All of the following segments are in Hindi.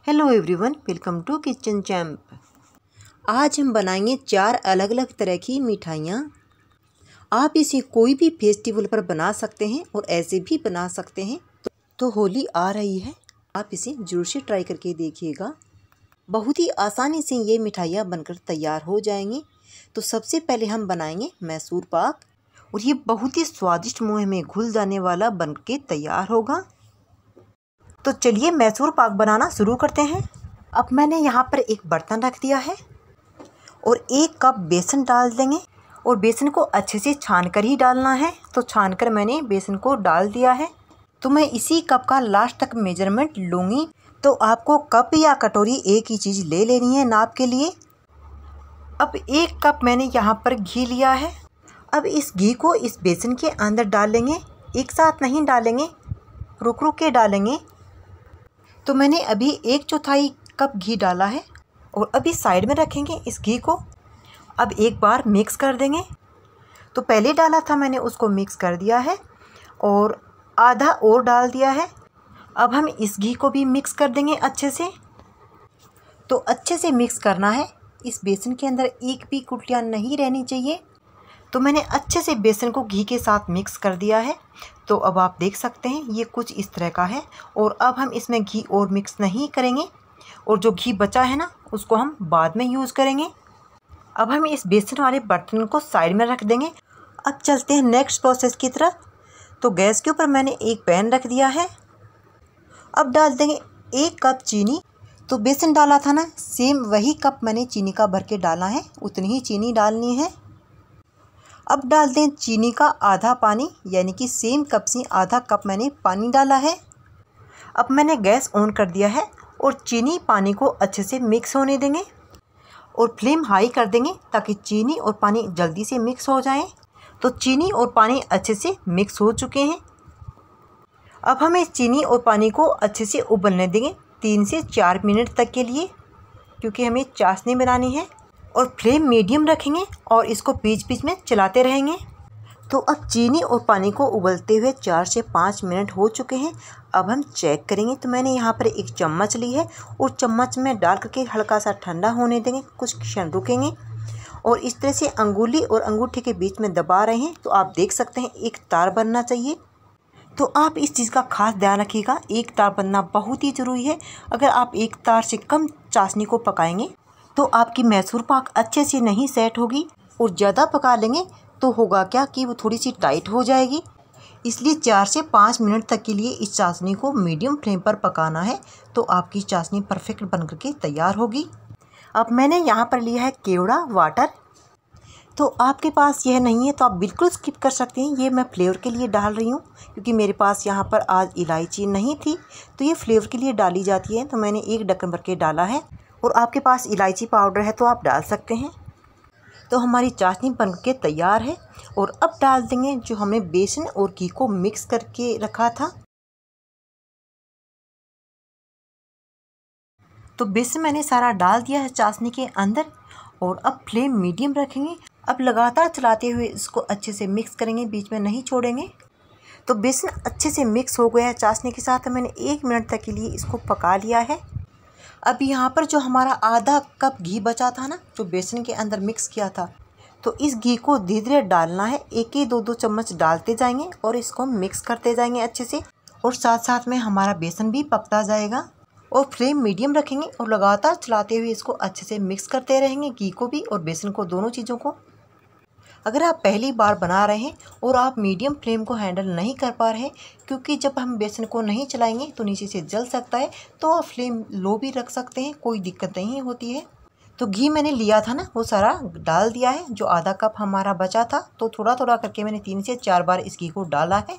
Hello everyone, welcome to kitchen champ. आज हम बनाएंगे 4 अलग अलग तरह की मिठाइयाँ। आप इसे कोई भी फेस्टिवल पर बना सकते हैं और ऐसे भी बना सकते हैं। तो होली आ रही है, आप इसे ज़रूर से ट्राई करके देखिएगा। बहुत ही आसानी से ये मिठाइयाँ बनकर तैयार हो जाएंगी। तो सबसे पहले हम बनाएंगे मैसूर पाक, और ये बहुत ही स्वादिष्ट मुँह में घुल जाने वाला बन के तैयार होगा। तो चलिए मैसूर पाक बनाना शुरू करते हैं। अब मैंने यहाँ पर एक बर्तन रख दिया है और 1 कप बेसन डाल देंगे, और बेसन को अच्छे से छान कर ही डालना है। तो छान कर मैंने बेसन को डाल दिया है। तो मैं इसी कप का लास्ट तक मेजरमेंट लूँगी। तो आपको कप या कटोरी एक ही चीज़ ले लेनी है नाप के लिए। अब 1 कप मैंने यहाँ पर घी लिया है। अब इस घी को इस बेसन के अंदर डाल लेंगे, एक साथ नहीं डालेंगे, रुक रुक के डालेंगे। तो मैंने अभी 1/4 कप घी डाला है और अभी साइड में रखेंगे इस घी को। अब एक बार मिक्स कर देंगे। तो पहले डाला था मैंने, उसको मिक्स कर दिया है और आधा और डाल दिया है। अब हम इस घी को भी मिक्स कर देंगे अच्छे से। तो अच्छे से मिक्स करना है, इस बेसन के अंदर एक भी कुटिया नहीं रहनी चाहिए। तो मैंने अच्छे से बेसन को घी के साथ मिक्स कर दिया है। तो अब आप देख सकते हैं ये कुछ इस तरह का है। और अब हम इसमें घी और मिक्स नहीं करेंगे, और जो घी बचा है ना उसको हम बाद में यूज़ करेंगे। अब हम इस बेसन वाले बर्तन को साइड में रख देंगे। अब चलते हैं नेक्स्ट प्रोसेस की तरफ। तो गैस के ऊपर मैंने एक पैन रख दिया है। अब डाल देंगे 1 कप चीनी। तो बेसन डाला था ना, सेम वही कप मैंने चीनी का भर के डाला है, उतनी ही चीनी डालनी है। अब डाल दें चीनी का आधा पानी, यानी कि सेम कप से आधा कप मैंने पानी डाला है। अब मैंने गैस ऑन कर दिया है और चीनी पानी को अच्छे से मिक्स होने देंगे, और फ्लेम हाई कर देंगे ताकि चीनी और पानी जल्दी से मिक्स हो जाएं। तो चीनी और पानी अच्छे से मिक्स हो चुके हैं। अब हमें चीनी और पानी को अच्छे से उबलने देंगे 3 से 4 मिनट तक के लिए, क्योंकि हमें चाशनी बनानी है। और फ्लेम मीडियम रखेंगे और इसको बीच बीच में चलाते रहेंगे। तो अब चीनी और पानी को उबलते हुए 4 से 5 मिनट हो चुके हैं। अब हम चेक करेंगे। तो मैंने यहाँ पर एक चम्मच ली है और चम्मच में डाल करके हल्का सा ठंडा होने देंगे, कुछ क्षण रुकेंगे और इस तरह से अंगुली और अंगूठे के बीच में दबा रहे हैं। तो आप देख सकते हैं एक तार बनना चाहिए। तो आप इस चीज़ का खास ध्यान रखिएगा, एक तार बनना बहुत ही ज़रूरी है। अगर आप एक तार से कम चाशनी को पकाएंगे तो आपकी मैसूर पाक अच्छे से नहीं सेट होगी, और ज़्यादा पका लेंगे तो होगा क्या कि वो थोड़ी सी टाइट हो जाएगी। इसलिए 4 से 5 मिनट तक के लिए इस चाशनी को मीडियम फ्लेम पर पकाना है। तो आपकी चाशनी परफेक्ट बन करके तैयार होगी। अब मैंने यहाँ पर लिया है केवड़ा वाटर। तो आपके पास यह नहीं है तो आप बिल्कुल स्किप कर सकते हैं। ये मैं फ्लेवर के लिए डाल रही हूँ, क्योंकि मेरे पास यहाँ पर आज इलायची नहीं थी, तो ये फ्लेवर के लिए डाली जाती है। तो मैंने 1 ढक्कन भर के डाला है, और आपके पास इलायची पाउडर है तो आप डाल सकते हैं। तो हमारी चाशनी बन के तैयार है। और अब डाल देंगे जो हमने बेसन और घी को मिक्स करके रखा था। तो बेसन मैंने सारा डाल दिया है चाशनी के अंदर, और अब फ्लेम मीडियम रखेंगे। अब लगातार चलाते हुए इसको अच्छे से मिक्स करेंगे, बीच में नहीं छोड़ेंगे। तो बेसन अच्छे से मिक्स हो गया है चाशनी के साथ। मैंने 1 मिनट तक के लिए इसको पका लिया है। अब यहाँ पर जो हमारा आधा कप घी बचा था ना, जो बेसन के अंदर मिक्स किया था, तो इस घी को धीरे धीरे डालना है। 1-2 चम्मच डालते जाएंगे और इसको मिक्स करते जाएंगे अच्छे से, और साथ साथ में हमारा बेसन भी पकता जाएगा। और फ्लेम मीडियम रखेंगे और लगातार चलाते हुए इसको अच्छे से मिक्स करते रहेंगे, घी को भी और बेसन को, दोनों चीज़ों को। अगर आप पहली बार बना रहे हैं और आप मीडियम फ्लेम को हैंडल नहीं कर पा रहे हैं, क्योंकि जब हम बेसन को नहीं चलाएंगे तो नीचे से जल सकता है, तो आप फ्लेम लो भी रख सकते हैं, कोई दिक्कत नहीं होती है। तो घी मैंने लिया था ना, वो सारा डाल दिया है, जो आधा कप हमारा बचा था। तो थोड़ा थोड़ा करके मैंने 3 से 4 बार इस घी को डाला है।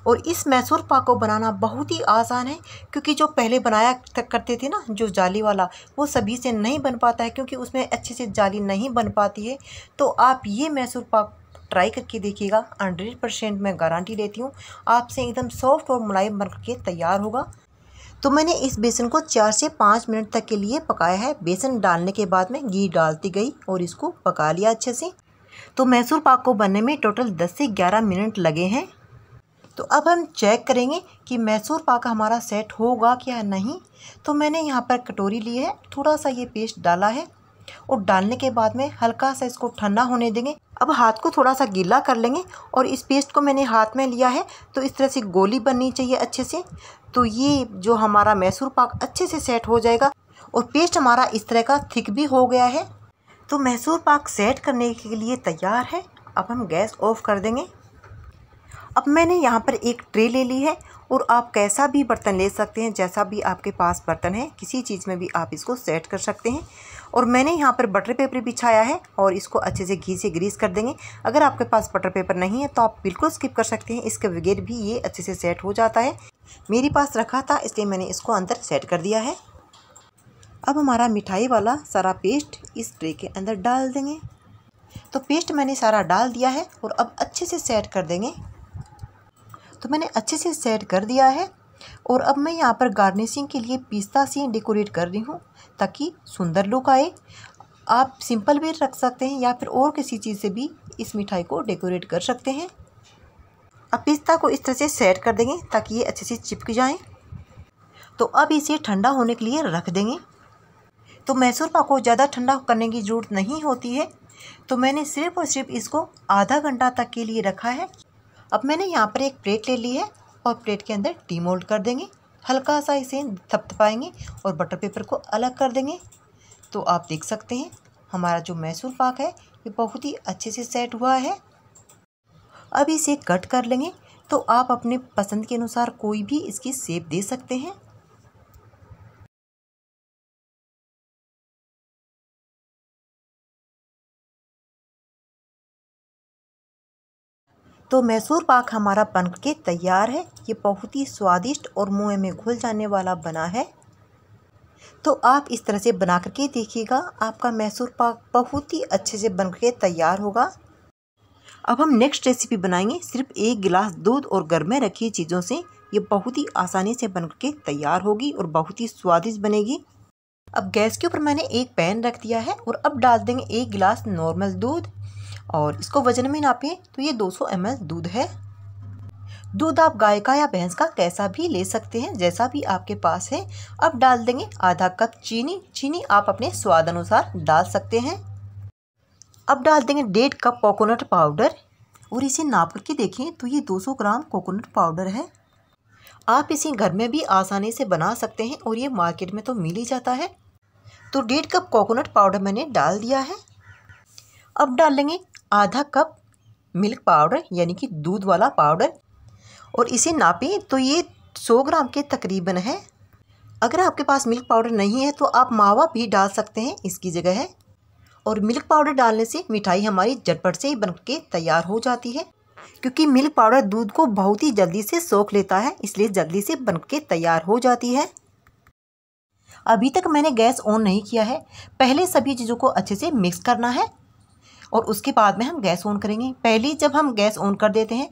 और इस मैसूर पाक को बनाना बहुत ही आसान है, क्योंकि जो पहले बनाया करते थे ना, जो जाली वाला, वो सभी से नहीं बन पाता है, क्योंकि उसमें अच्छे से जाली नहीं बन पाती है। तो आप ये मैसूर पाक ट्राई करके देखिएगा, 100% मैं गारंटी देती हूँ आपसे एकदम सॉफ्ट और मुलायम बन करके तैयार होगा। तो मैंने इस बेसन को 4 से 5 मिनट तक के लिए पकाया है। बेसन डालने के बाद में घी डालती गई और इसको पका लिया अच्छे से। तो मैसूर पाक को बनने में टोटल 10 से 11 मिनट लगे हैं। तो अब हम चेक करेंगे कि मैसूर पाक हमारा सेट होगा क्या नहीं। तो मैंने यहाँ पर कटोरी ली है, थोड़ा सा ये पेस्ट डाला है और डालने के बाद में हल्का सा इसको ठंडा होने देंगे। अब हाथ को थोड़ा सा गीला कर लेंगे और इस पेस्ट को मैंने हाथ में लिया है तो इस तरह से गोली बननी चाहिए अच्छे से। तो ये जो हमारा मैसूर पाक अच्छे से सेट हो जाएगा और पेस्ट हमारा इस तरह का थिक भी हो गया है। तो मैसूर पाक सेट करने के लिए तैयार है। अब हम गैस ऑफ कर देंगे। अब मैंने यहाँ पर एक ट्रे ले ली है और आप कैसा भी बर्तन ले सकते हैं, जैसा भी आपके पास बर्तन है किसी चीज़ में भी आप इसको सेट कर सकते हैं। और मैंने यहाँ पर बटर पेपर बिछाया है और इसको अच्छे से घी से ग्रीस कर देंगे। अगर आपके पास बटर पेपर नहीं है तो आप बिल्कुल स्किप कर सकते हैं, इसके बगैर भी ये अच्छे से सेट हो जाता है। मेरे पास रखा था इसलिए मैंने इसको अंदर सेट कर दिया है। अब हमारा मिठाई वाला सारा पेस्ट इस ट्रे के अंदर डाल देंगे। तो पेस्ट मैंने सारा डाल दिया है और अब अच्छे से सेट कर देंगे। तो मैंने अच्छे से सेट कर दिया है और अब मैं यहाँ पर गार्निशिंग के लिए पिस्ता से डेकोरेट कर रही हूँ ताकि सुंदर लुक आए। आप सिंपल भी रख सकते हैं या फिर और किसी चीज़ से भी इस मिठाई को डेकोरेट कर सकते हैं। अब पिस्ता को इस तरह से सेट कर देंगे ताकि ये अच्छे से चिपक जाए। तो अब इसे ठंडा होने के लिए रख देंगे। तो मैसूर पाक को ज़्यादा ठंडा करने की ज़रूरत नहीं होती है, तो मैंने सिर्फ और सिर्फ इसको आधा घंटा तक के लिए रखा है। अब मैंने यहाँ पर एक प्लेट ले ली है और प्लेट के अंदर डीमोल्ड कर देंगे। हल्का सा इसे थपथपाएंगे और बटर पेपर को अलग कर देंगे। तो आप देख सकते हैं हमारा जो मैसूर पाक है ये बहुत ही अच्छे से सेट हुआ है। अब इसे कट कर लेंगे। तो आप अपने पसंद के अनुसार कोई भी इसकी शेप दे सकते हैं। तो मैसूर पाक हमारा बन के तैयार है। ये बहुत ही स्वादिष्ट और मुंह में घुल जाने वाला बना है। तो आप इस तरह से बना करके देखिएगा, आपका मैसूर पाक बहुत ही अच्छे से बन के तैयार होगा। अब हम नेक्स्ट रेसिपी बनाएंगे सिर्फ 1 गिलास दूध और घर में रखी चीज़ों से। ये बहुत ही आसानी से बन के तैयार होगी और बहुत ही स्वादिष्ट बनेगी। अब गैस के ऊपर मैंने एक पैन रख दिया है और अब डाल देंगे 1 गिलास नॉर्मल दूध और इसको वजन में नापें तो ये 200 ml दूध है। दूध आप गाय का या भैंस का कैसा भी ले सकते हैं, जैसा भी आपके पास है। अब डाल देंगे आधा कप चीनी। चीनी आप अपने स्वाद अनुसार डाल सकते हैं। अब डाल देंगे 1.5 कप कोकोनट पाउडर और इसे नाप करके देखें तो ये 200 ग्राम कोकोनट पाउडर है। आप इसे घर में भी आसानी से बना सकते हैं और ये मार्केट में तो मिल ही जाता है। तो 1.5 कप कोकोनट पाउडर मैंने डाल दिया है। अब डाल लेंगे आधा कप मिल्क पाउडर यानी कि दूध वाला पाउडर और इसे नापें तो ये 100 ग्राम के तकरीबन है। अगर आपके पास मिल्क पाउडर नहीं है तो आप मावा भी डाल सकते हैं इसकी जगह है। और मिल्क पाउडर डालने से मिठाई हमारी झटपट से ही बन के तैयार हो जाती है, क्योंकि मिल्क पाउडर दूध को बहुत ही जल्दी से सोख लेता है, इसलिए जल्दी से बन के तैयार हो जाती है। अभी तक मैंने गैस ऑन नहीं किया है। पहले सभी चीज़ों को अच्छे से मिक्स करना है और उसके बाद में हम गैस ऑन करेंगे। पहले जब हम गैस ऑन कर देते हैं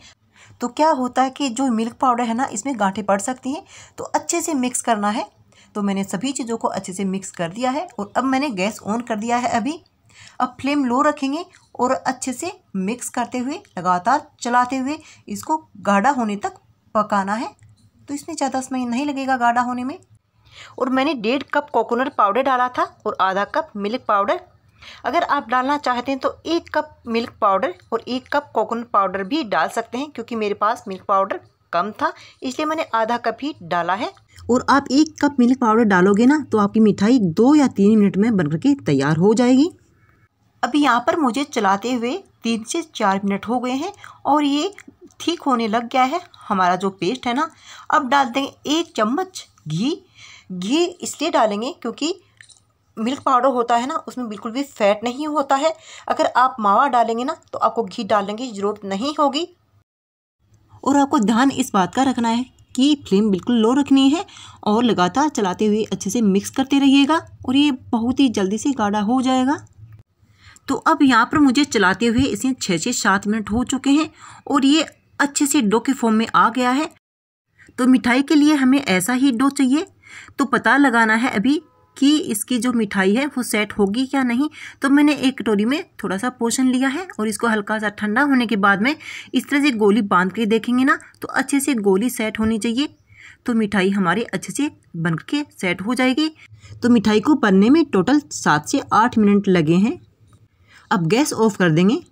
तो क्या होता है कि जो मिल्क पाउडर है ना, इसमें गांठें पड़ सकती हैं, तो अच्छे से मिक्स करना है। तो मैंने सभी चीज़ों को अच्छे से मिक्स कर दिया है और अब मैंने गैस ऑन कर दिया है। अभी अब फ्लेम लो रखेंगे और अच्छे से मिक्स करते हुए लगातार चलाते हुए इसको गाढ़ा होने तक पकाना है। तो इसमें ज़्यादा समय नहीं लगेगा गाढ़ा होने में। और मैंने 1.5 कप कोकोनट पाउडर डाला था और आधा कप मिल्क पाउडर। अगर आप डालना चाहते हैं तो 1 कप मिल्क पाउडर और 1 कप कोकोनट पाउडर भी डाल सकते हैं, क्योंकि मेरे पास मिल्क पाउडर कम था इसलिए मैंने आधा कप ही डाला है। और आप 1 कप मिल्क पाउडर डालोगे ना तो आपकी मिठाई 2 या 3 मिनट में बनकर के तैयार हो जाएगी। अभी यहाँ पर मुझे चलाते हुए 3 से 4 मिनट हो गए हैं और ये ठीक होने लग गया है हमारा जो पेस्ट है ना। अब डाल देंगे 1 चम्मच घी। घी इसलिए डालेंगे क्योंकि मिल्क पाउडर होता है ना, उसमें बिल्कुल भी फैट नहीं होता है। अगर आप मावा डालेंगे ना तो आपको घी डालने की ज़रूरत नहीं होगी। और आपको ध्यान इस बात का रखना है कि फ्लेम बिल्कुल लो रखनी है और लगातार चलाते हुए अच्छे से मिक्स करते रहिएगा और ये बहुत ही जल्दी से गाढ़ा हो जाएगा। तो अब यहाँ पर मुझे चलाते हुए इसे 6 से 7 मिनट हो चुके हैं और ये अच्छे से डो के फॉर्म में आ गया है। तो मिठाई के लिए हमें ऐसा ही डो चाहिए। तो पता लगाना है अभी कि इसकी जो मिठाई है वो सेट होगी क्या नहीं। तो मैंने एक कटोरी में थोड़ा सा पोर्शन लिया है और इसको हल्का सा ठंडा होने के बाद में इस तरह से गोली बांध के देखेंगे ना तो अच्छे से गोली सेट होनी चाहिए। तो मिठाई हमारी अच्छे से बन के सेट हो जाएगी। तो मिठाई को बनने में टोटल 7 से 8 मिनट लगे हैं। अब गैस ऑफ कर देंगे।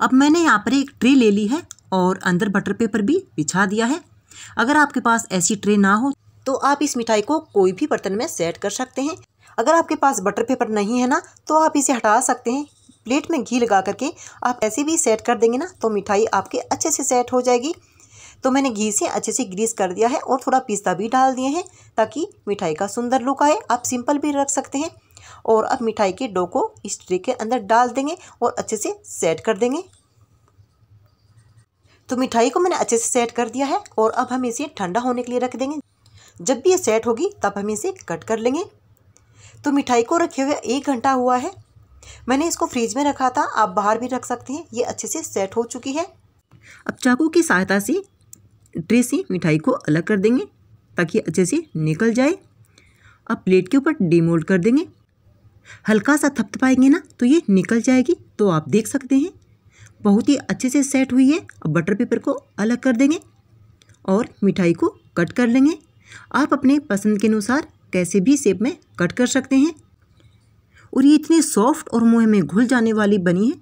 अब मैंने यहाँ पर एक ट्रे ले ली है और अंदर बटर पेपर भी बिछा दिया है। अगर आपके पास ऐसी ट्रे ना हो तो आप इस मिठाई को कोई भी बर्तन में सेट कर सकते हैं। अगर आपके पास बटर पेपर नहीं है ना तो आप इसे हटा सकते हैं। प्लेट में घी लगा करके आप ऐसे भी सेट कर देंगे ना तो मिठाई आपके अच्छे से सेट हो जाएगी। तो मैंने घी से अच्छे से ग्रीस कर दिया है और थोड़ा पिस्ता भी डाल दिए हैं ताकि मिठाई का सुंदर लुक आए। आप सिंपल भी रख सकते हैं। और अब मिठाई के डो को इस ट्रे के अंदर डाल देंगे और अच्छे से सेट कर देंगे। तो मिठाई को मैंने अच्छे से सेट कर दिया है और अब हम इसे ठंडा होने के लिए रख देंगे। जब भी ये सेट होगी तब हम इसे कट कर लेंगे। तो मिठाई को रखे हुए 1 घंटा हुआ है। मैंने इसको फ्रीज में रखा था, आप बाहर भी रख सकते हैं। ये अच्छे से सेट हो चुकी है। अब चाकू की सहायता से ट्रे से मिठाई को अलग कर देंगे ताकि अच्छे से निकल जाए। अब प्लेट के ऊपर डिमोल्ड कर देंगे। हल्का सा थपथपाएंगे ना तो ये निकल जाएगी। तो आप देख सकते हैं बहुत ही अच्छे से सेट हुई है। अब बटर पेपर को अलग कर देंगे और मिठाई को कट कर लेंगे। आप अपने पसंद के अनुसार कैसे भी शेप में कट कर सकते हैं। और ये इतनी सॉफ्ट और मुंह में घुल जाने वाली बनी है।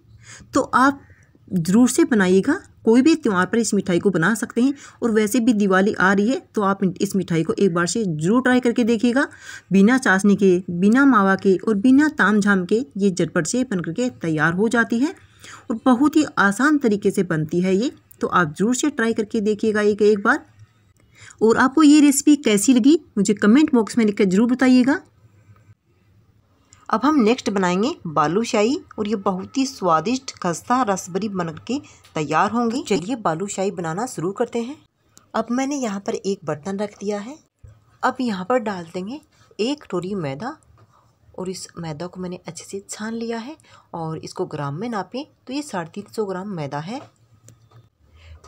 तो आप ज़रूर से बनाइएगा। कोई भी त्यौहार पर इस मिठाई को बना सकते हैं। और वैसे भी दिवाली आ रही है तो आप इस मिठाई को एक बार से ज़रूर ट्राई करके देखिएगा। बिना चाशनी के, बिना मावा के और बिना ताम झाम के ये झटपट से बन करके तैयार हो जाती है और बहुत ही आसान तरीके से बनती है ये। तो आप ज़रूर से ट्राई करके देखिएगा एक बार। और आपको ये रेसिपी कैसी लगी मुझे कमेंट बॉक्स में लिखकर ज़रूर बताइएगा। अब हम नेक्स्ट बनाएंगे बालूशाही और ये बहुत ही स्वादिष्ट खस्ता रसभरी बन के तैयार होंगी। चलिए बालूशाही बनाना शुरू करते हैं। अब मैंने यहाँ पर एक बर्तन रख दिया है। अब यहाँ पर डाल देंगे 1 कटोरी मैदा और इस मैदा को मैंने अच्छे से छान लिया है। और इसको ग्राम में नापें तो ये 350 ग्राम मैदा है।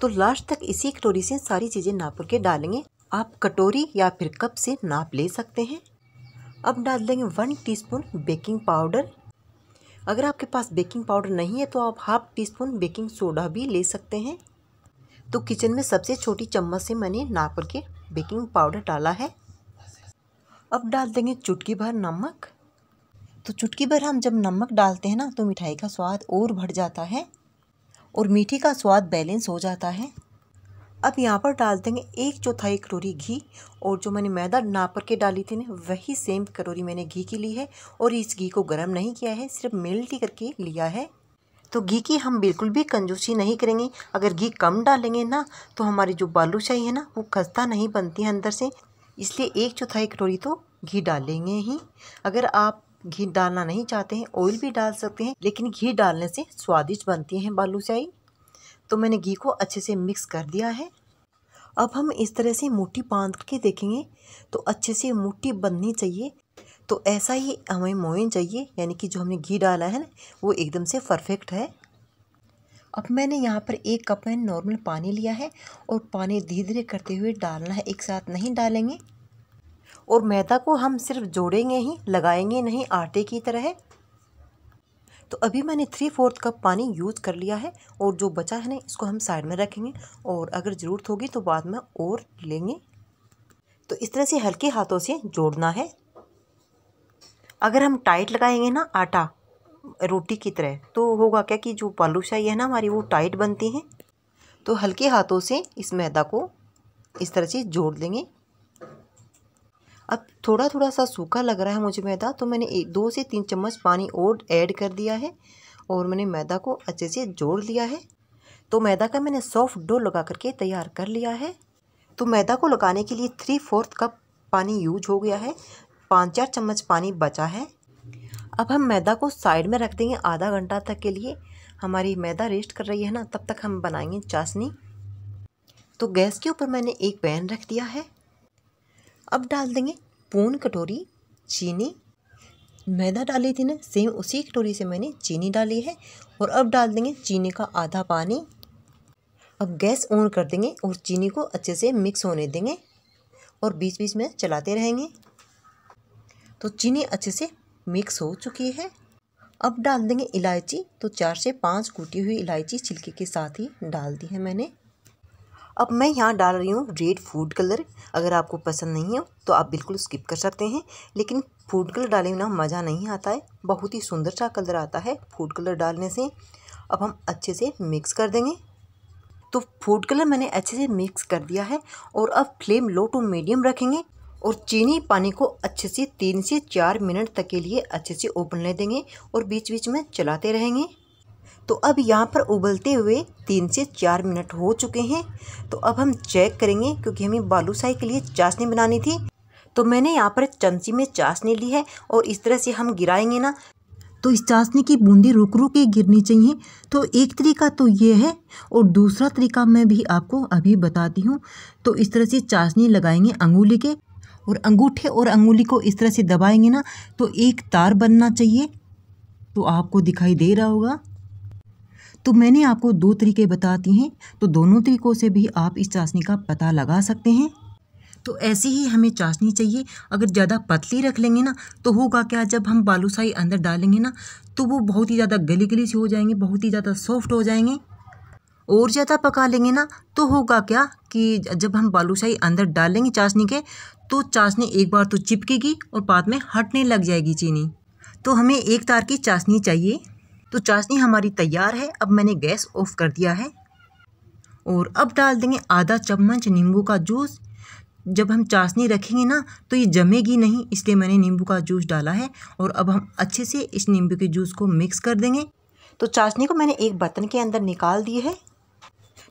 तो लास्ट तक इसी कटोरी से सारी चीज़ें नाप के डालेंगे। आप कटोरी या फिर कप से नाप ले सकते हैं। अब डाल देंगे 1 टीस्पून बेकिंग पाउडर। अगर आपके पास बेकिंग पाउडर नहीं है तो आप हाफ टीस्पून बेकिंग सोडा भी ले सकते हैं। तो किचन में सबसे छोटी चम्मच से मैंने नाप के बेकिंग पाउडर डाला है। अब डाल देंगे चुटकी भर नमक। तो चुटकी भर हम जब नमक डालते हैं ना तो मिठाई का स्वाद और बढ़ जाता है और मीठी का स्वाद बैलेंस हो जाता है। अब यहाँ पर डाल देंगे 1/4 कटोरी घी। और जो मैंने मैदा नाप के डाली थी ना वही सेम कटोरी मैंने घी की ली है। और इस घी को गर्म नहीं किया है, सिर्फ मेल्ट ही करके लिया है। तो घी की हम बिल्कुल भी कंजूसी नहीं करेंगे। अगर घी कम डालेंगे ना तो हमारी जो बालूशाही है ना वो खस्ता नहीं बनती है अंदर से। इसलिए 1/4 कटोरी तो घी डालेंगे ही। अगर आप घी डालना नहीं चाहते हैं ऑयल भी डाल सकते हैं, लेकिन घी डालने से स्वादिष्ट बनती है बालूशाही। तो मैंने घी को अच्छे से मिक्स कर दिया है। अब हम इस तरह से मुट्ठी बांध के देखेंगे तो अच्छे से मुट्ठी बंधनी चाहिए। तो ऐसा ही हमें मोयन चाहिए, यानी कि जो हमने घी डाला है ना वो एकदम से परफेक्ट है। अब मैंने यहाँ पर 1 कप में नॉर्मल पानी लिया है और पानी धीरे धीरे करते हुए डालना है, एक साथ नहीं डालेंगे। और मैदा को हम सिर्फ जोड़ेंगे ही, लगाएंगे नहीं आटे की तरह। तो अभी मैंने 3/4 कप पानी यूज़ कर लिया है और जो बचा है ना इसको हम साइड में रखेंगे और अगर ज़रूरत होगी तो बाद में और लेंगे। तो इस तरह से हल्के हाथों से जोड़ना है। अगर हम टाइट लगाएंगे ना आटा रोटी की तरह तो होगा क्या कि जो बालूशाही है ना हमारी वो टाइट बनती है। तो हल्के हाथों से इस मैदा को इस तरह से जोड़ देंगे। अब थोड़ा थोड़ा सा सूखा लग रहा है मुझे मैदा, तो मैंने 2 से 3 चम्मच पानी और ऐड कर दिया है और मैंने मैदा को अच्छे से जोड़ लिया है। तो मैदा का मैंने सॉफ्ट डो लगा करके तैयार कर लिया है। तो मैदा को लगाने के लिए 3/4 कप पानी यूज हो गया है, 5-4 चम्मच पानी बचा है। अब हम मैदा को साइड में रख देंगे आधा घंटा तक के लिए। हमारी मैदा रेस्ट कर रही है ना, तब तक हम बनाएंगे चाशनी। तो गैस के ऊपर मैंने एक पैन रख दिया है। अब डाल देंगे पौन कटोरी चीनी। मैदा डाली थी ना सेम उसी कटोरी से मैंने चीनी डाली है। और अब डाल देंगे चीनी का आधा पानी। अब गैस ऑन कर देंगे और चीनी को अच्छे से मिक्स होने देंगे और बीच बीच में चलाते रहेंगे। तो चीनी अच्छे से मिक्स हो चुकी है। अब डाल देंगे इलायची। तो 4 से 5 कूटी हुई इलायची छिलके के साथ ही डाल दी है मैंने। अब मैं यहाँ डाल रही हूँ रेड फूड कलर। अगर आपको पसंद नहीं हो तो आप बिल्कुल स्किप कर सकते हैं, लेकिन फूड कलर डालने में ना मज़ा नहीं आता है, बहुत ही सुंदर सा कलर आता है फूड कलर डालने से। अब हम अच्छे से मिक्स कर देंगे। तो फूड कलर मैंने अच्छे से मिक्स कर दिया है और अब फ्लेम लो टू मीडियम रखेंगे और चीनी पानी को अच्छे से 3 से 4 मिनट तक के लिए अच्छे से उबलने देंगे और बीच बीच में चलाते रहेंगे। तो अब यहाँ पर उबलते हुए 3 से 4 मिनट हो चुके हैं। तो अब हम चेक करेंगे, क्योंकि हमें बालूशाही के लिए चाशनी बनानी थी। तो मैंने यहाँ पर चमची में चाशनी ली है और इस तरह से हम गिराएंगे ना तो इस चाशनी की बूंदी रुक रुक के गिरनी चाहिए। तो एक तरीका तो ये है और दूसरा तरीका मैं भी आपको अभी बताती हूँ। तो इस तरह से चाशनी लगाएंगे अंगुली के और अंगूठे और अंगुली को इस तरह से दबाएंगे ना तो एक तार बनना चाहिए। तो आपको दिखाई दे रहा होगा। तो मैंने आपको 2 तरीके बताती हैं, तो दोनों तरीकों से भी आप इस चाशनी का पता लगा सकते हैं। तो ऐसी ही हमें चाशनी चाहिए। अगर ज़्यादा पतली रख लेंगे ना तो होगा क्या, जब हम बालूशाही अंदर डालेंगे ना तो वो बहुत ही ज़्यादा गली गली से हो जाएंगे, बहुत ही ज़्यादा सॉफ्ट हो जाएंगे। और ज़्यादा पका लेंगे ना तो होगा क्या कि जब हम बालूशाही अंदर डालेंगे चाशनी के तो चाशनी एक बार तो चिपकेगी और बाद में हटने लग जाएगी चीनी। तो हमें एक तार की चाशनी चाहिए। तो चाशनी हमारी तैयार है। अब मैंने गैस ऑफ कर दिया है और अब डाल देंगे आधा चम्मच नींबू का जूस। जब हम चाशनी रखेंगे ना तो ये जमेगी नहीं, इसलिए मैंने नींबू का जूस डाला है। और अब हम अच्छे से इस नींबू के जूस को मिक्स कर देंगे। तो चाशनी को मैंने एक बर्तन के अंदर निकाल दी है।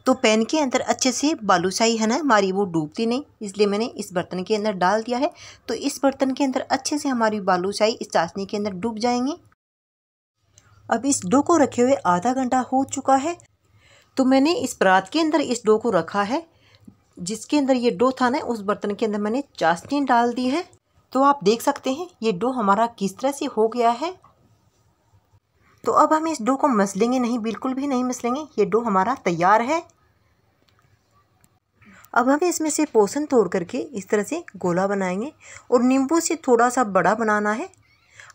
तो पैन के अंदर अच्छे से बालूशाही है ना हमारी वो डूबती नहीं, इसलिए मैंने इस बर्तन के अंदर डाल दिया है। तो इस बर्तन के अंदर अच्छे से हमारी बालूशाही इस चाशनी के अंदर डूब जाएंगे। अब इस डो को रखे हुए आधा घंटा हो चुका है। तो मैंने इस परात के अंदर इस डो को रखा है। जिसके अंदर ये डो था ना उस बर्तन के अंदर मैंने चाशनी डाल दी है। तो आप देख सकते हैं ये डो हमारा किस तरह से हो गया है। तो अब हम इस डो को मसलेंगे नहीं, बिल्कुल भी नहीं मसलेंगे। ये डो हमारा तैयार है। अब हमें इसमें से पोषण तोड़ करके इस तरह से गोला बनाएंगे और नींबू से थोड़ा सा बड़ा बनाना है।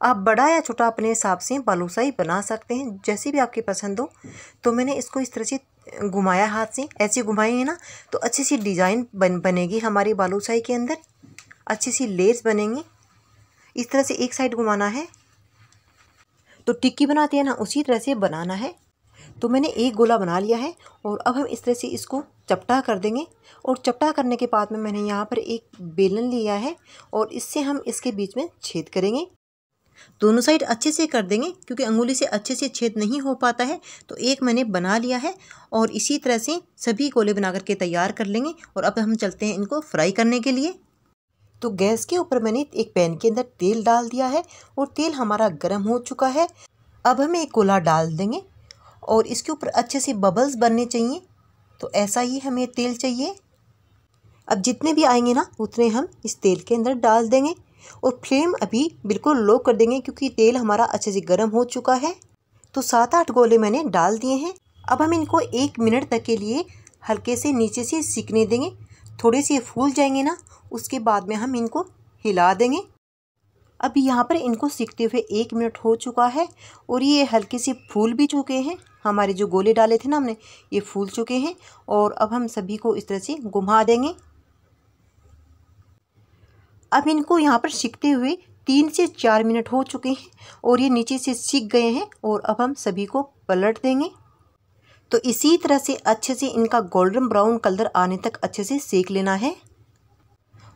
आप बड़ा या छोटा अपने हिसाब से बालूशाही बना सकते हैं, जैसे भी आपकी पसंद हो। तो मैंने इसको इस तरह से घुमाया, हाथ से ऐसे घुमाएंगे ना तो अच्छी सी डिज़ाइन बनेगी हमारी बालूशाही के अंदर, अच्छी सी लेयर्स बनेंगी। इस तरह से एक साइड घुमाना है। तो टिक्की बनाते हैं ना उसी तरह से बनाना है। तो मैंने एक गोला बना लिया है और अब हम इस तरह से इसको चपटा कर देंगे। और चपटा करने के बाद में मैंने यहाँ पर एक बेलन लिया है और इससे हम इसके बीच में छेद करेंगे। दोनों साइड अच्छे से कर देंगे, क्योंकि अंगुली से अच्छे से छेद नहीं हो पाता है। तो एक मैंने बना लिया है और इसी तरह से सभी गोले बना करके तैयार कर लेंगे। और अब हम चलते हैं इनको फ्राई करने के लिए। तो गैस के ऊपर मैंने एक पैन के अंदर तेल डाल दिया है और तेल हमारा गर्म हो चुका है। अब हम एक गोला डाल देंगे और इसके ऊपर अच्छे से बबल्स बनने चाहिए। तो ऐसा ही हमें तेल चाहिए। अब जितने भी आएंगे ना उतने हम इस तेल के अंदर डाल देंगे और फ्लेम अभी बिल्कुल लो कर देंगे, क्योंकि तेल हमारा अच्छे से गर्म हो चुका है। तो 7-8 गोले मैंने डाल दिए हैं। अब हम इनको 1 मिनट तक के लिए हल्के से नीचे से सिकने देंगे। थोड़े से फूल जाएंगे ना उसके बाद में हम इनको हिला देंगे। अब यहाँ पर इनको सिकते हुए 1 मिनट हो चुका है और ये हल्के से फूल भी चुके हैं। हमारे जो गोले डाले थे ना हमने, ये फूल चुके हैं। और अब हम सभी को इस तरह से घुमा देंगे। अब इनको यहाँ पर सिकते हुए 3 से 4 मिनट हो चुके हैं और ये नीचे से सिक गए हैं। और अब हम सभी को पलट देंगे। तो इसी तरह से अच्छे से इनका गोल्डन ब्राउन कलर आने तक अच्छे से सेक लेना है।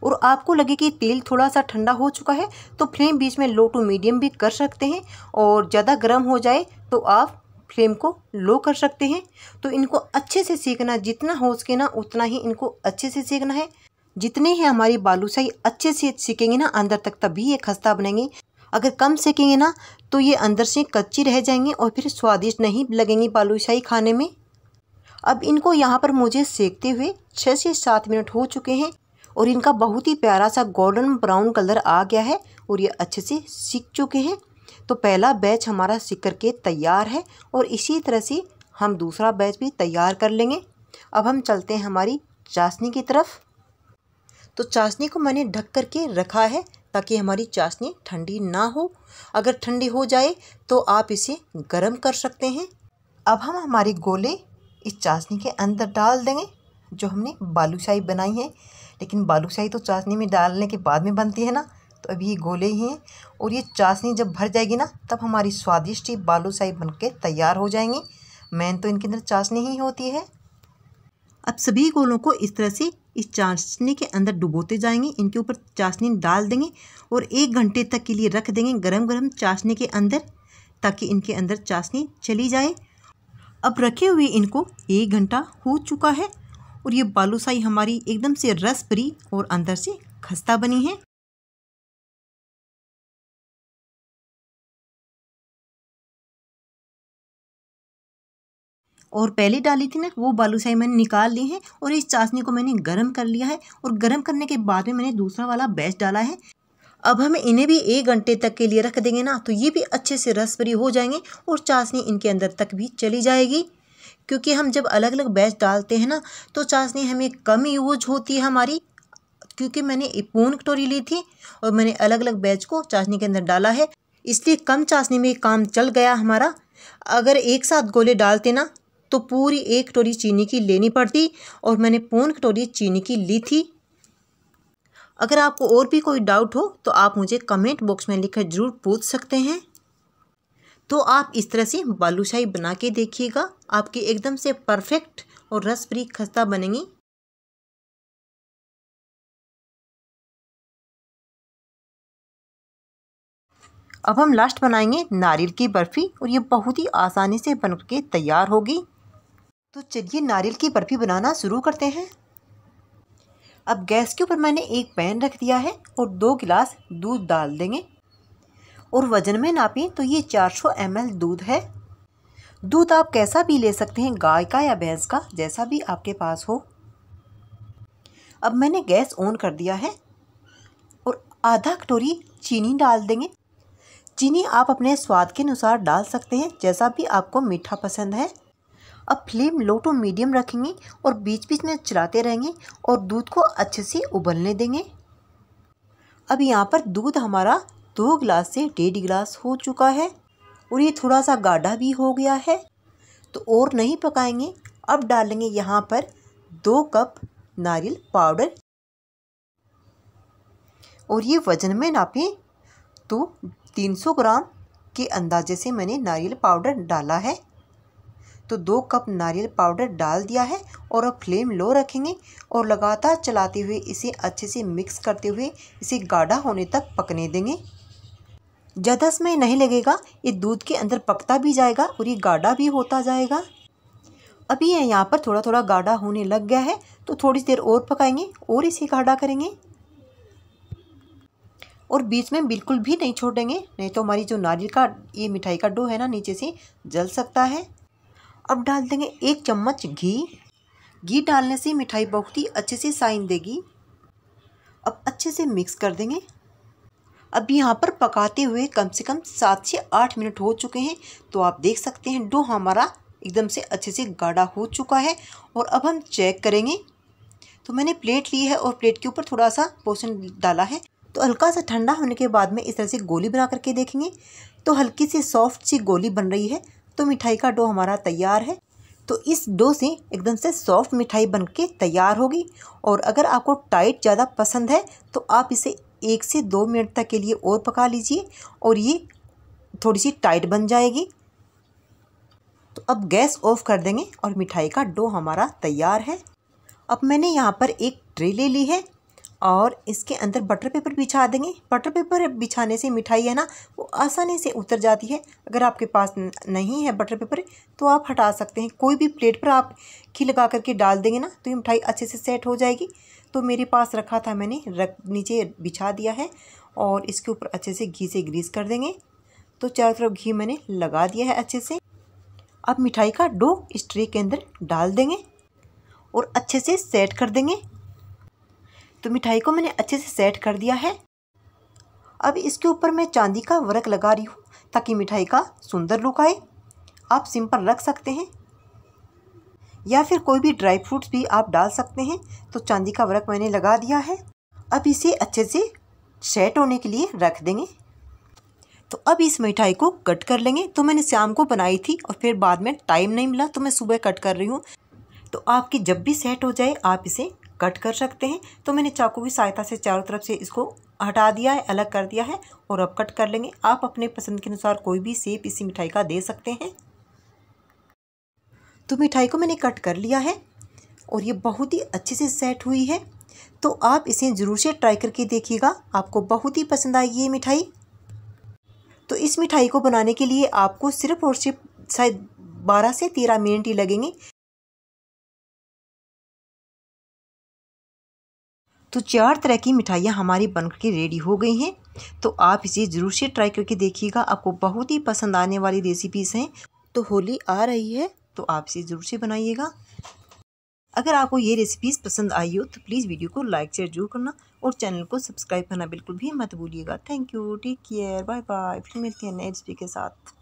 और आपको लगे कि तेल थोड़ा सा ठंडा हो चुका है तो फ्लेम बीच में लो टू मीडियम भी कर सकते हैं। और ज़्यादा गर्म हो जाए तो आप फ्लेम को लो कर सकते हैं। तो इनको अच्छे से सेकना, जितना हो सके ना उतना ही इनको अच्छे से सेकना है। जितने ही हमारी बालूशाही अच्छे से सेकेंगे ना अंदर तक, तभी ये खस्ता बनेंगे। अगर कम सेकेंगे ना तो ये अंदर से कच्ची रह जाएंगे और फिर स्वादिष्ट नहीं लगेंगी बालूशाही खाने में। अब इनको यहाँ पर मुझे सेकते हुए 6 से 7 मिनट हो चुके हैं और इनका बहुत ही प्यारा सा गोल्डन ब्राउन कलर आ गया है और ये अच्छे से सिक चुके हैं। तो पहला बैच हमारा सिक करके तैयार है और इसी तरह से हम दूसरा बैच भी तैयार कर लेंगे। अब हम चलते हैं हमारी चाशनी की तरफ। तो चाशनी को मैंने ढक करके रखा है ताकि हमारी चाशनी ठंडी ना हो। अगर ठंडी हो जाए तो आप इसे गर्म कर सकते हैं। अब हम हमारे गोले इस चाशनी के अंदर डाल देंगे जो हमने बालूशाही बनाई है। लेकिन बालूशाही तो चाशनी में डालने के बाद में बनती है ना, तो अभी ये गोले ही हैं। और ये चाशनी जब भर जाएगी ना, तब हमारी स्वादिष्ट बालूशाही बनके तैयार हो जाएंगी। मेन तो इनके अंदर चाशनी ही होती है। अब सभी गोलों को इस तरह से इस चाशनी के अंदर डुबोते जाएंगे, इनके ऊपर चाशनी डाल देंगे और 1 घंटे तक के लिए रख देंगे गरम गरम चाशनी के अंदर, ताकि इनके अंदर चाशनी चली जाए। अब रखे हुए इनको 1 घंटा हो चुका है और ये बालूशाही हमारी एकदम से रस भरी और अंदर से खस्ता बनी है। और पहले डाली थी ना वो बालूशाही मैंने निकाल ली है और इस चाशनी को मैंने गरम कर लिया है और गरम करने के बाद में मैंने दूसरा वाला बैच डाला है। अब हम इन्हें भी 1 घंटे तक के लिए रख देंगे ना, तो ये भी अच्छे से रस भरी हो जाएंगे और चाशनी इनके अंदर तक भी चली जाएगी। क्योंकि हम जब अलग अलग बैच डालते हैं ना, तो चाशनी हमें कम यूज होती है हमारी। क्योंकि मैंने पूर्ण कटोरी ली थी और मैंने अलग अलग बैच को चाशनी के अंदर डाला है, इसलिए कम चाशनी में काम चल गया हमारा। अगर एक साथ गोले डालते ना, तो पूरी 1 कटोरी चीनी की लेनी पड़ती और मैंने पूर्ण कटोरी चीनी की ली थी। अगर आपको और भी कोई डाउट हो तो आप मुझे कमेंट बॉक्स में लिखकर ज़रूर पूछ सकते हैं। तो आप इस तरह से बालूशाही बना के देखिएगा, आपकी एकदम से परफेक्ट और रस भरी खस्ता बनेंगी। अब हम लास्ट बनाएंगे नारियल की बर्फ़ी और ये बहुत ही आसानी से बन के तैयार होगी। तो चलिए नारियल की बर्फ़ी बनाना शुरू करते हैं। अब गैस के ऊपर मैंने एक पैन रख दिया है और 2 गिलास दूध डाल देंगे और वज़न में नापें तो ये 400 ml दूध है। दूध आप कैसा भी ले सकते हैं, गाय का या भैंस का, जैसा भी आपके पास हो। अब मैंने गैस ऑन कर दिया है और आधा कटोरी चीनी डाल देंगे। चीनी आप अपने स्वाद के अनुसार डाल सकते हैं, जैसा भी आपको मीठा पसंद है। अब फ्लेम लो टू मीडियम रखेंगे और बीच बीच में चलाते रहेंगे और दूध को अच्छे से उबलने देंगे। अब यहाँ पर दूध हमारा 2 गिलास से 1.5 गिलास हो चुका है और ये थोड़ा सा गाढ़ा भी हो गया है, तो और नहीं पकाएंगे। अब डालेंगे यहाँ पर 2 कप नारियल पाउडर और ये वज़न में नापें तो 300 ग्राम के अंदाजे से मैंने नारियल पाउडर डाला है। तो 2 कप नारियल पाउडर डाल दिया है और अब फ्लेम लो रखेंगे और लगातार चलाते हुए इसे अच्छे से मिक्स करते हुए इसे गाढ़ा होने तक पकने देंगे। ज़्यादा समय नहीं लगेगा, ये दूध के अंदर पकता भी जाएगा और ये गाढ़ा भी होता जाएगा। अभी ये यहाँ पर थोड़ा थोड़ा गाढ़ा होने लग गया है, तो थोड़ी देर और पकाएंगे और इसे गाढ़ा करेंगे और बीच में बिल्कुल भी नहीं छोड़ेंगे, नहीं तो हमारी जो नारियल का ये मिठाई का डो है ना, नीचे से जल सकता है। अब डाल देंगे 1 चम्मच घी। घी डालने से मिठाई बहुत ही अच्छे से शाइन देगी। अब अच्छे से मिक्स कर देंगे। अब यहाँ पर पकाते हुए कम से कम 7 से 8 मिनट हो चुके हैं, तो आप देख सकते हैं डो हमारा एकदम से अच्छे से गाढ़ा हो चुका है। और अब हम चेक करेंगे, तो मैंने प्लेट ली है और प्लेट के ऊपर थोड़ा सा पोर्शन डाला है, तो हल्का सा ठंडा होने के बाद में इस तरह से गोली बना करके देखेंगे, तो हल्की सी सॉफ्ट सी गोली बन रही है, तो मिठाई का डो हमारा तैयार है। तो इस डो से एकदम से सॉफ्ट मिठाई बनके तैयार होगी। और अगर आपको टाइट ज़्यादा पसंद है तो आप इसे 1 से 2 मिनट तक के लिए और पका लीजिए और ये थोड़ी सी टाइट बन जाएगी। तो अब गैस ऑफ कर देंगे और मिठाई का डो हमारा तैयार है। अब मैंने यहाँ पर एक ट्रे ले ली है और इसके अंदर बटर पेपर बिछा देंगे। बटर पेपर बिछाने से मिठाई है ना, वो आसानी से उतर जाती है। अगर आपके पास नहीं है बटर पेपर तो आप हटा सकते हैं। कोई भी प्लेट पर आप घी लगा करके डाल देंगे ना, तो ये मिठाई अच्छे से सेट हो जाएगी। तो मेरे पास रखा था, मैंने नीचे बिछा दिया है और इसके ऊपर अच्छे से घी से ग्रीस कर देंगे। तो चारों तरफ घी मैंने लगा दिया है अच्छे से। अब मिठाई का डो इस ट्रे के अंदर डाल देंगे और अच्छे से सेट कर देंगे। तो मिठाई को मैंने अच्छे से सेट कर दिया है। अब इसके ऊपर मैं चांदी का वर्क लगा रही हूँ ताकि मिठाई का सुंदर लुक आए। आप सिंपल रख सकते हैं या फिर कोई भी ड्राई फ्रूट्स भी आप डाल सकते हैं। तो चांदी का वर्क मैंने लगा दिया है। अब इसे अच्छे से सेट होने के लिए रख देंगे। तो अब इस मिठाई को कट कर लेंगे। तो मैंने शाम को बनाई थी और फिर बाद में टाइम नहीं मिला तो मैं सुबह कट कर रही हूँ। तो आपकी जब भी सेट हो जाए आप इसे कट कर सकते हैं। तो मैंने चाकू की सहायता से चारों तरफ से इसको हटा दिया है, अलग कर दिया है और अब कट कर लेंगे। आप अपने पसंद के अनुसार कोई भी शेप इसी मिठाई का दे सकते हैं। तो मिठाई को मैंने कट कर लिया है और ये बहुत ही अच्छे से सेट हुई है। तो आप इसे ज़रूर से ट्राई करके देखिएगा, आपको बहुत ही पसंद आएगी ये मिठाई। तो इस मिठाई को बनाने के लिए आपको सिर्फ और सिर्फ शायद 12 से 13 मिनट ही लगेंगे। तो 4 तरह की मिठाइयाँ हमारी बनकर के रेडी हो गई हैं। तो आप इसे ज़रूर से ट्राई करके देखिएगा, आपको बहुत ही पसंद आने वाली रेसिपीज़ हैं। तो होली आ रही है तो आप इसे ज़रूर से बनाइएगा। अगर आपको ये रेसिपीज़ पसंद आई हो तो प्लीज़ वीडियो को लाइक शेयर जरूर करना और चैनल को सब्सक्राइब करना बिल्कुल भी मत भूलिएगा। Thank you, take care, bye bye. फिर मिलते हैं नए रेसिपी के साथ।